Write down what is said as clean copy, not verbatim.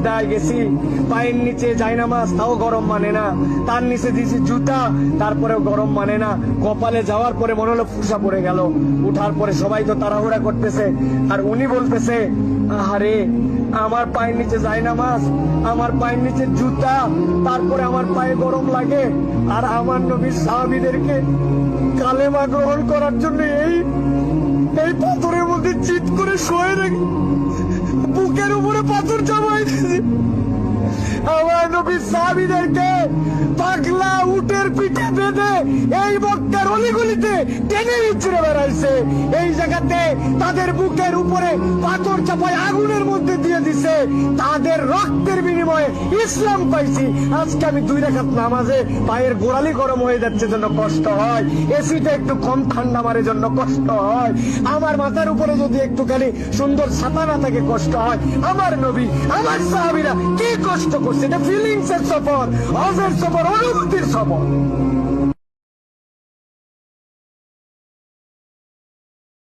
সিজদায় গেছি, পায়ের নিচে জায়নামাজ, তাও গরম মানে না। তার নিচে দিয়েছি জুতা, তারপরেও গরম মানে না। কপালে যাওয়ার পরে মনে হলো ফুসা পড়ে গেল। উঠার পরে সবাই তো তাড়াহুড়া করতেছে, আর উনি বলতেছে, আরে আমার পায়ের নিচে জায়নামাজ, আমার পায়ের নিচে জুতা, তারপরে আমার পায়ে গরম লাগে। আর আমার নবীর সাহাবীদেরকে কালেমা গ্রহণ করার জন্য এই পাথরের মধ্যে চিৎ করে শোয়ে রেখে বুকের উপরে পাথর জমাই দিয়েছে। আমার নবীর সাহাবীদেরকে পাগলা উটের পিঠে বেঁধে এই মক্কার অলিগলিতে টেনে ইচ্ছুড়ে বেড়াইছে। এই জায়গাতে তাদের বুকের উপরে পাথর চাপায় আগুনের মধ্যে দিয়ে দিছে। তাদের রক্তের বিনিময়ে ইসলাম পাইছি। আজকে আমি 2 রাকাত নামাজে পায়ের গোড়ালি গরম হয়ে যাচ্ছে জন্য কষ্ট হয়, এসিটা একটু কম ঠান্ডা মারে জন্য কষ্ট হয়, আমার মাথার উপরে যদি একটুখানি সুন্দর ছাতা না থাকে কষ্ট হয়। আমার নবী, আমার সাহাবীরা কি কষ্ট করছে, এটা ফিলিংস এর সফর, হজের সফর, অনুভূতির সফর।